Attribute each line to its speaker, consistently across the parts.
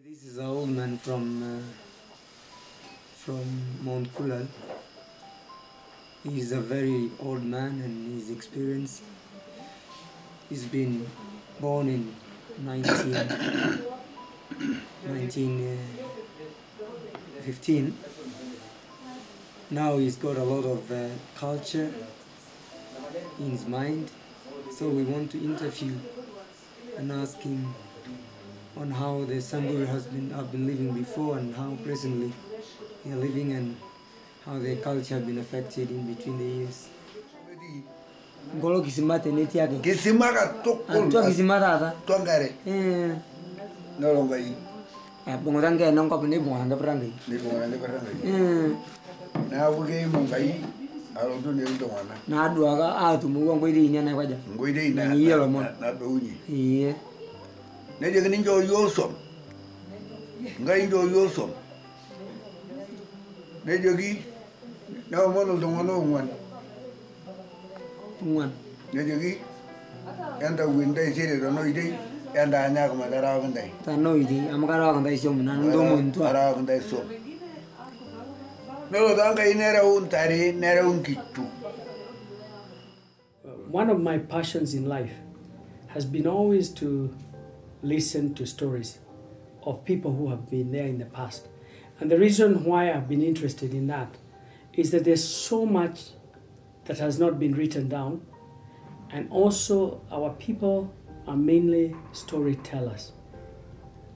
Speaker 1: This is an old man from Mount Kulal. He's a very old man and he's experienced. He's been born in 1915. Now he's got a lot of culture in his mind. So we want to interview and ask him on how the Samburu have been living before and how presently they are living and how their culture have been affected in between the years. Ngolo kisimate neti yake.
Speaker 2: Kisimaka tokol.
Speaker 1: Antua kisimata ata.
Speaker 2: Tuangare. Ngolo ngai.
Speaker 1: Bongo range nongo pene bongo anga prangai.
Speaker 2: Ni bongo anga prangai. Na wuge mongai. Alo tu ni ndo wana. Na
Speaker 1: adu aga tu mugo ngoi ri nyana kwaja.
Speaker 2: Ngoi ri na.
Speaker 1: Ni yelo mon.
Speaker 2: Na douni.
Speaker 1: Iye.
Speaker 2: Ne je ngini njo yosom. Ngai njo yosom. Ne je gi. Na mono ndo mono ngwan.
Speaker 1: Ngwan.
Speaker 2: Ne je gi. Anda windai sire do no idai. Anda anya ko madara windai.
Speaker 1: Ta no idai amakara ko ndai som na ndo muntu.
Speaker 2: Ara ko ndai som. No danga inera un tari nera un kitu.
Speaker 3: One of my passions in life has been always to listen to stories of people who have been there in the past. And the reason why I've been interested in that is that there's so much that has not been written down, and also our people are mainly storytellers.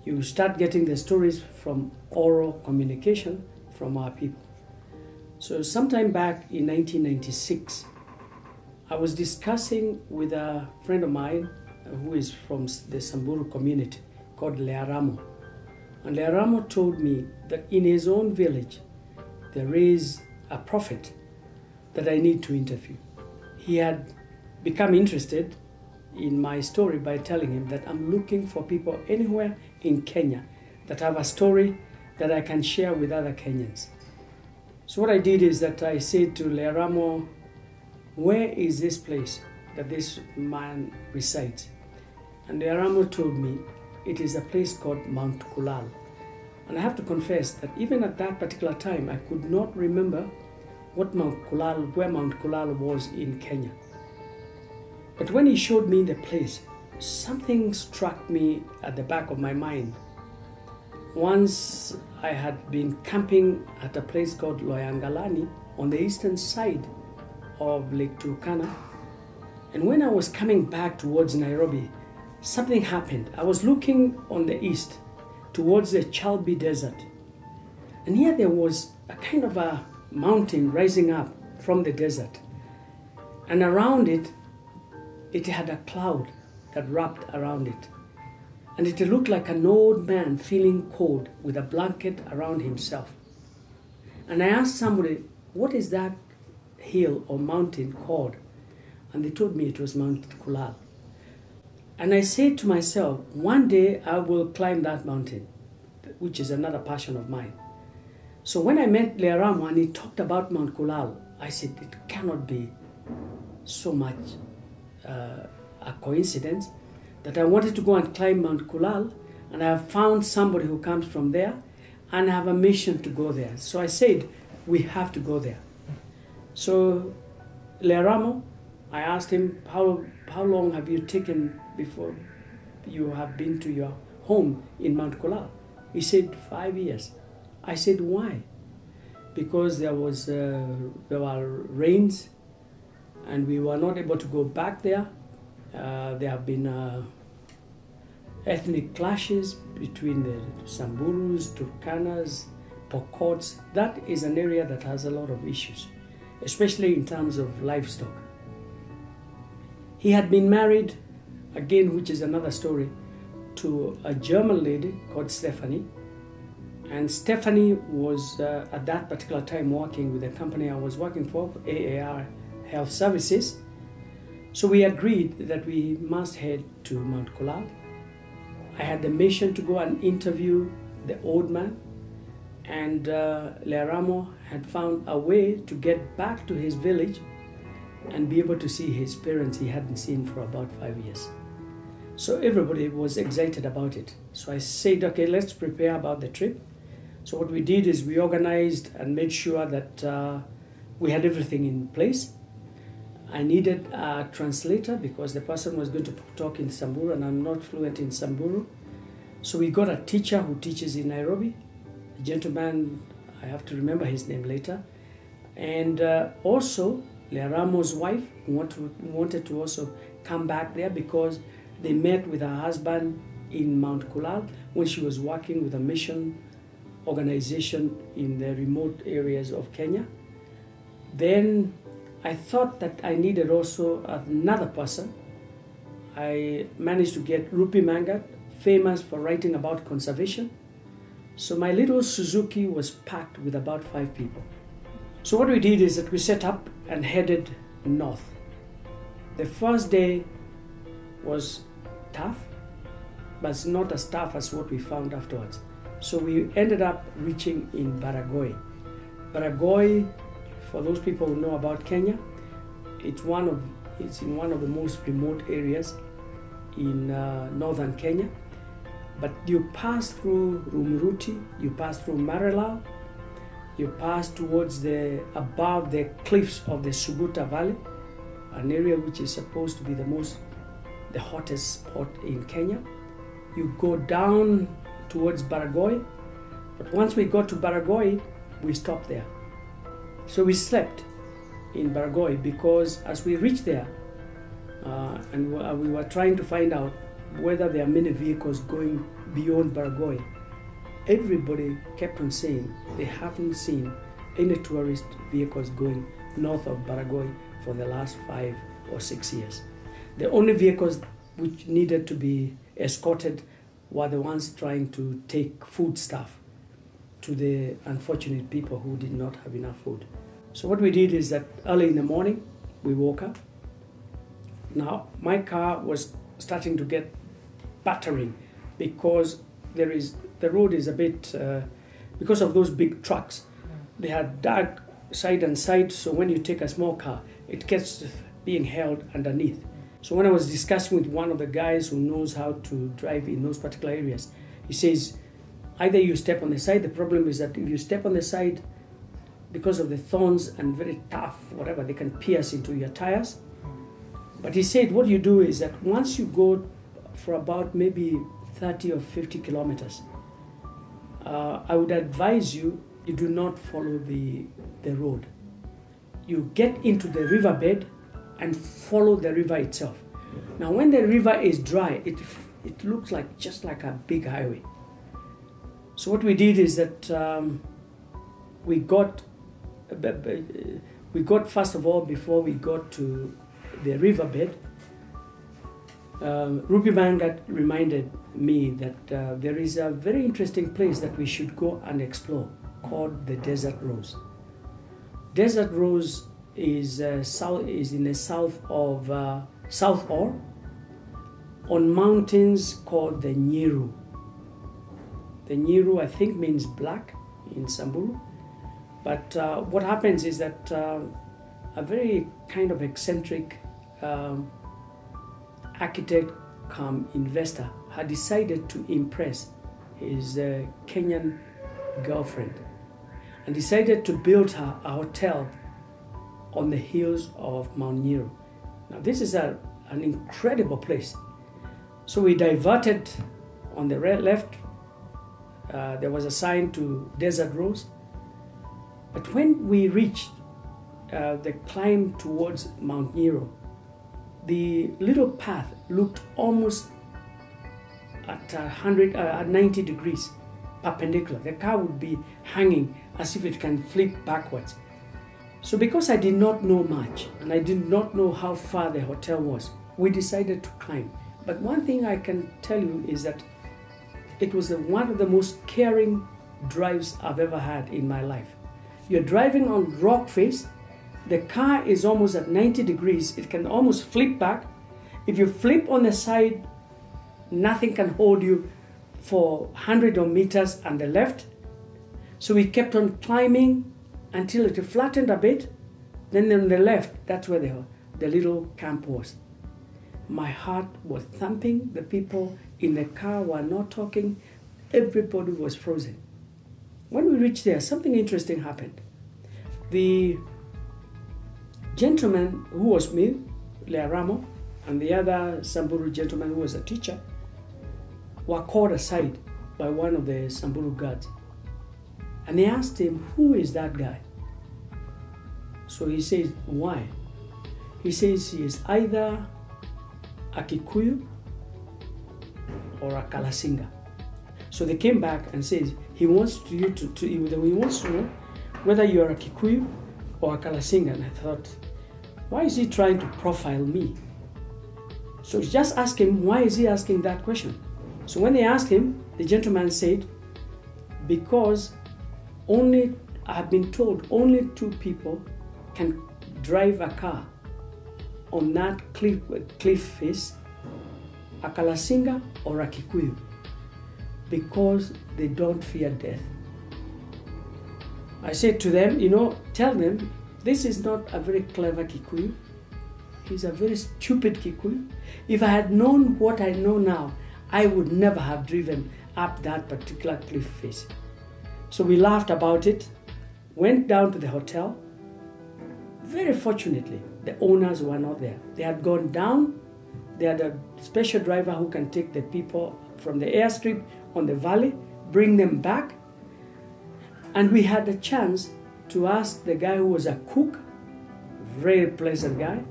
Speaker 3: You start getting the stories from oral communication from our people. So sometime back in 1996, I was discussing with a friend of mine who is from the Samburu community called Learamo. And Learamo told me that in his own village, there is a prophet that I need to interview. He had become interested in my story by telling him that I'm looking for people anywhere in Kenya that have a story that I can share with other Kenyans. So what I did is that I said to Learamo, where is this place that this man resides? And Learamo told me it is a place called Mount Kulal. And I have to confess that even at that particular time, I could not remember what where Mount Kulal was in Kenya. But when he showed me the place, something struck me at the back of my mind. Once I had been camping at a place called Loyangalani on the eastern side of Lake Turkana. And when I was coming back towards Nairobi, something happened. I was looking on the east towards the Chalbi Desert. And here there was a kind of a mountain rising up from the desert. And around it, it had a cloud that wrapped around it. And it looked like an old man feeling cold with a blanket around himself. And I asked somebody, what is that hill or mountain called? And they told me it was Mount Kulal. And I said to myself, one day I will climb that mountain, which is another passion of mine. So when I met Learamo and he talked about Mount Kulal, I said, it cannot be so much a coincidence that I wanted to go and climb Mount Kulal, and I have found somebody who comes from there, and I have a mission to go there. So I said, we have to go there. So Learamo, I asked him, how long have you taken before you have been to your home in Mount Kulal? He said, 5 years. I said, why? Because there were rains and we were not able to go back there. There have been ethnic clashes between the Samburus, Turkanas, Pokots. That is an area that has a lot of issues, especially in terms of livestock. He had been married, again, which is another story, to a German lady called Stephanie. And Stephanie was at that particular time working with the company I was working for, AAR Health Services. So we agreed that we must head to Mount Kulal. I had the mission to go and interview the old man, and Learamo had found a way to get back to his village and be able to see his parents he hadn't seen for about 5 years. So everybody was excited about it. So I said, okay, let's prepare about the trip. So what we did is we organized and made sure that we had everything in place. I needed a translator because the person was going to talk in Samburu and I'm not fluent in Samburu. So we got a teacher who teaches in Nairobi, a gentleman, I have to remember his name later. And also Lea Ramo's wife who wanted to also come back there because they met with her husband in Mount Kulal when she was working with a mission organization in the remote areas of Kenya. Then I thought that I needed also another person. I managed to get Rupi Mangat, famous for writing about conservation. So my little Suzuki was packed with about 5 people. So what we did is that we set up and headed north. The first day was tough, but it's not as tough as what we found afterwards. So we ended up reaching in Baragoi. Baragoi, for those people who know about Kenya, it's in one of the most remote areas in northern Kenya. But you pass through Rumuruti, you pass through Maralal, you pass towards above the cliffs of the Suguta Valley, an area which is supposed to be the hottest spot in Kenya. You go down towards Baragoi, but once we got to Baragoi, we stopped there. So we slept in Baragoi because as we reached there, and we were trying to find out whether there are many vehicles going beyond Baragoi, everybody kept on saying they haven't seen any tourist vehicles going north of Baragoi for the last 5 or 6 years. The only vehicles which needed to be escorted were the ones trying to take food stuff to the unfortunate people who did not have enough food. So what we did is that early in the morning, we woke up. Now, my car was starting to get battering because the road is a bit, because of those big trucks, they had dark side and side, so when you take a small car, it gets being held underneath. So when I was discussing with one of the guys who knows how to drive in those particular areas, he says, either you step on the side, the problem is that if you step on the side, because of the thorns and very tough, whatever, they can pierce into your tires. But he said, what you do is that once you go for about maybe 30 or 50 kilometers, I would advise you do not follow the road. You get into the riverbed and follow the river itself. Now, when the river is dry, it looks just like a big highway. So what we did is that we got first of all, before we got to the riverbed, Rupi Mangat reminded me that there is a very interesting place that we should go and explore called the Desert Rose. Desert Rose is in the south of South Ore, on mountains called the Nyiru. The Nyiru, I think, means black in Samburu. But what happens is that a very kind of eccentric architect come investor had decided to impress his Kenyan girlfriend and decided to build her a hotel on the hills of Mount Nyiru. Now this is an incredible place. So we diverted on the left. There was a sign to Desert Rose. But when we reached the climb towards Mount Nyiru, the little path looked almost at 90 degrees perpendicular. The car would be hanging as if it can flip backwards. So because I did not know much and I did not know how far the hotel was, we decided to climb. But one thing I can tell you is that it was one of the most caring drives I've ever had in my life. You're driving on rock face, the car is almost at 90 degrees, it can almost flip back. If you flip on the side, nothing can hold you for 100 meters on the left. So we kept on climbing until it flattened a bit. Then on the left, that's where the little camp was. My heart was thumping. The people in the car were not talking. Everybody was frozen. When we reached there, something interesting happened. The gentleman who was me, Learamo, and the other Samburu gentleman who was a teacher, were called aside by one of the Samburu guards. And they asked him, who is that guy? So he says, why? He says he is either a Kikuyu or a Kalasinga. So they came back and said, he wants he wants to know whether you are a Kikuyu or a Kalasinga. And I thought, why is he trying to profile me? So just ask him, why is he asking that question? So when they asked him, the gentleman said, because I have been told only 2 people can drive a car on that cliff face, a Kalasinga or a Kikuyu, because they don't fear death. I said to them, tell them, this is not a very clever Kikuyu. He's a very stupid Kikuyu. If I had known what I know now, I would never have driven up that particular cliff face. So we laughed about it, went down to the hotel. Very fortunately, the owners were not there. They had gone down. They had a special driver who can take the people from the airstrip on the valley, bring them back. And we had a chance to ask the guy who was a cook, very pleasant guy,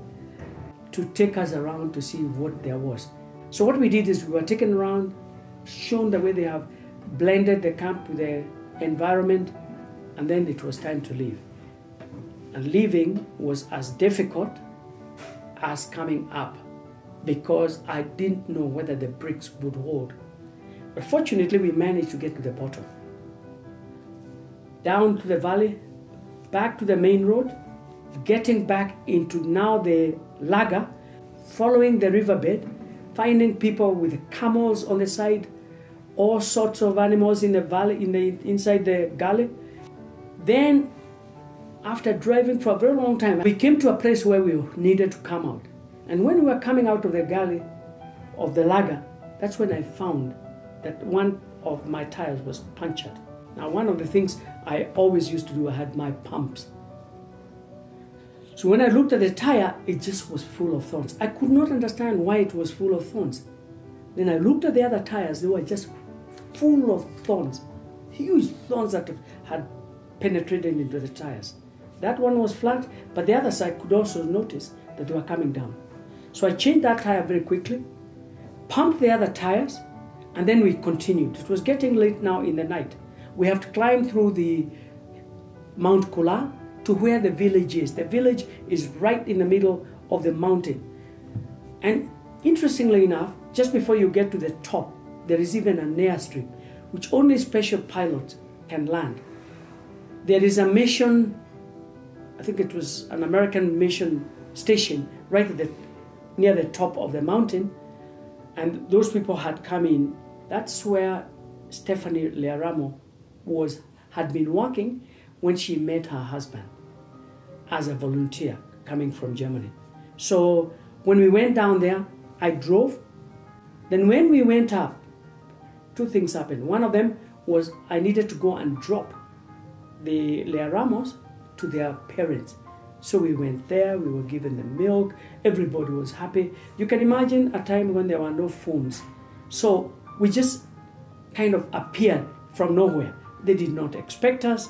Speaker 3: to take us around to see what there was. So what we did is we were taken around, shown the way they have blended the camp with the environment, and then it was time to leave. And leaving was as difficult as coming up, because I didn't know whether the bricks would hold. But fortunately, we managed to get to the bottom. Down to the valley, back to the main road, getting back into now the laga, following the riverbed, finding people with camels on the side, all sorts of animals in the valley, inside the gully. Then, after driving for a very long time, we came to a place where we needed to come out. And when we were coming out of the gully of the laga, that's when I found that one of my tires was punctured. Now, one of the things I always used to do, I had my pumps. So when I looked at the tire, it just was full of thorns. I could not understand why it was full of thorns. Then I looked at the other tires, they were just full of thorns, huge thorns that had penetrated into the tires. That one was flat, but the other side could also notice that they were coming down. So I changed that tire very quickly, pumped the other tires, and then we continued. It was getting late now in the night. We have to climb through the Mount Kula to where the village is. The village is right in the middle of the mountain. And interestingly enough, just before you get to the top, there is even an airstrip, which only special pilots can land. There is a mission, I think it was an American mission station right at near the top of the mountain, and those people had come in. That's where Stephanie Learamo had been working when she met her husband as a volunteer coming from Germany. So when we went down there, I drove. Then when we went up, 2 things happened. One of them was I needed to go and drop the Learamos to their parents. So we went there, we were given the milk, everybody was happy. You can imagine a time when there were no phones. So we just kind of appeared from nowhere. They did not expect us,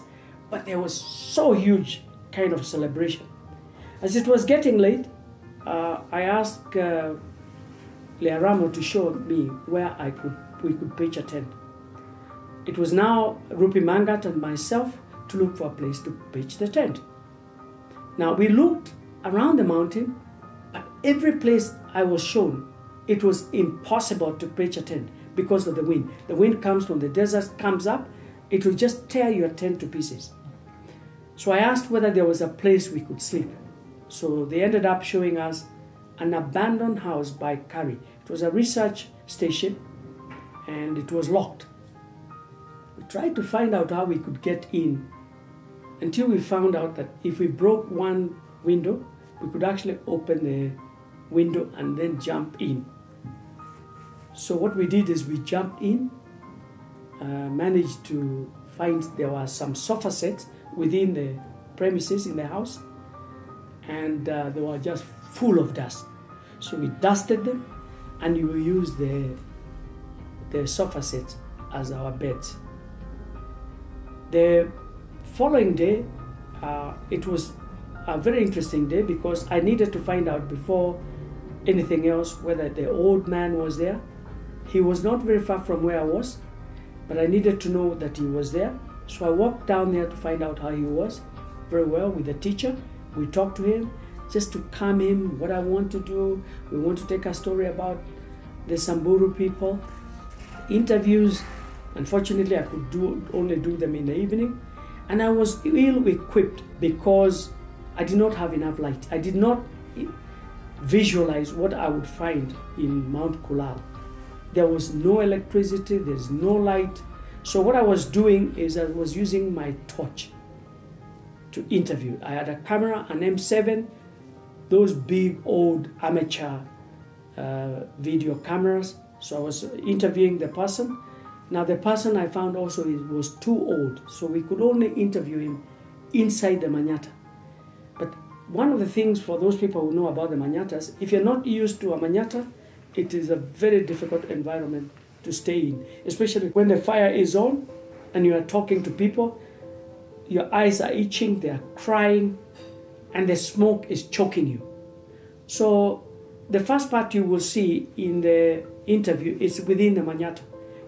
Speaker 3: but there was so huge kind of celebration. As it was getting late, I asked Learamo to show me where we could pitch a tent. It was now Rupi Mangat and myself to look for a place to pitch the tent. Now we looked around the mountain, but every place I was shown, it was impossible to pitch a tent because of the wind. The wind comes from the desert, comes up, it will just tear your tent to pieces. So I asked whether there was a place we could sleep. So they ended up showing us an abandoned house by Kari. It was a research station and it was locked. We tried to find out how we could get in until we found out that if we broke one window, we could actually open window and then jump in. So what we did is we jumped in, managed to find there were some sofa sets within the premises in the house, and they were just full of dust. So we dusted them, and we used the sofa sets as our beds. The following day, it was a very interesting day because I needed to find out before anything else whether the old man was there. He was not very far from where I was, but I needed to know that he was there. So I walked down there to find out how he was very well with the teacher. We talked to him just to calm him, what I want to do. We want to take a story about the Samburu people. Interviews, unfortunately, I could only do them in the evening. And I was ill-equipped because I did not have enough light. I did not visualize what I would find in Mount Kulal. There was no electricity, there's no light. So what I was doing is I was using my torch to interview. I had a camera, an M7, those big old amateur video cameras. So I was interviewing the person. Now the person I found also was too old, so we could only interview him inside the Manyata. But one of the things for those people who know about the Manyatas, if you're not used to a Manyata, it is a very difficult environment to stay in, especially when the fire is on and you are talking to people, your eyes are itching, they are crying, and the smoke is choking you. So the first part you will see in the interview is within the Manyata,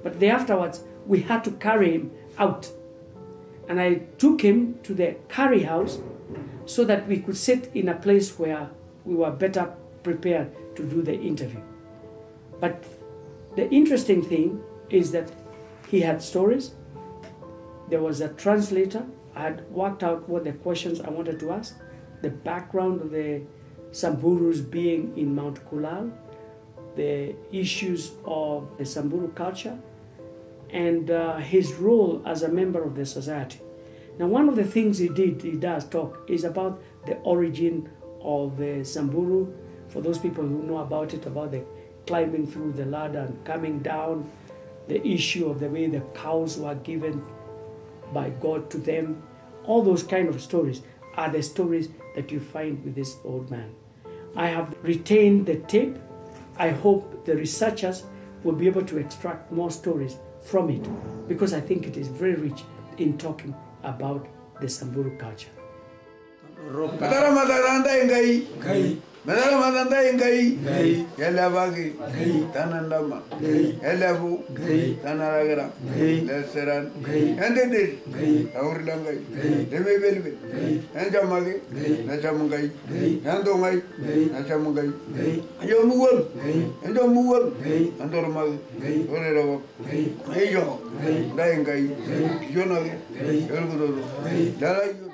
Speaker 3: but afterwards we had to carry him out. And I took him to the curry house so that we could sit in a place where we were better prepared to do the interview. But the interesting thing is that he had stories. There was a translator. I had worked out what the questions I wanted to ask, the background of the Samburus being in Mount Kulal, the issues of the Samburu culture, and his role as a member of the society. Now, one of the things he does talk, is about the origin of the Samburu. For those people who know about it, about the climbing through the ladder and coming down, the issue of the way the cows were given by God to them, all those kind of stories are the stories that you find with this old man. I have retained the tape. I hope the researchers will be able to extract more stories from it, because I think it is very rich in talking about the Samburu culture.
Speaker 2: Madara madanda ingai, Yelabagi, Tanandama, Elabu, Tanaragara, Leseran, and then this, Aurlangai, Lemevelve, and Jamagi, Nachamungai, Nandomai, Nachamungai, Yomuel, and Yomuel, and Dormal, Orero, Ayo, Daingai, Yonaga, Yolgudo, Dalayu.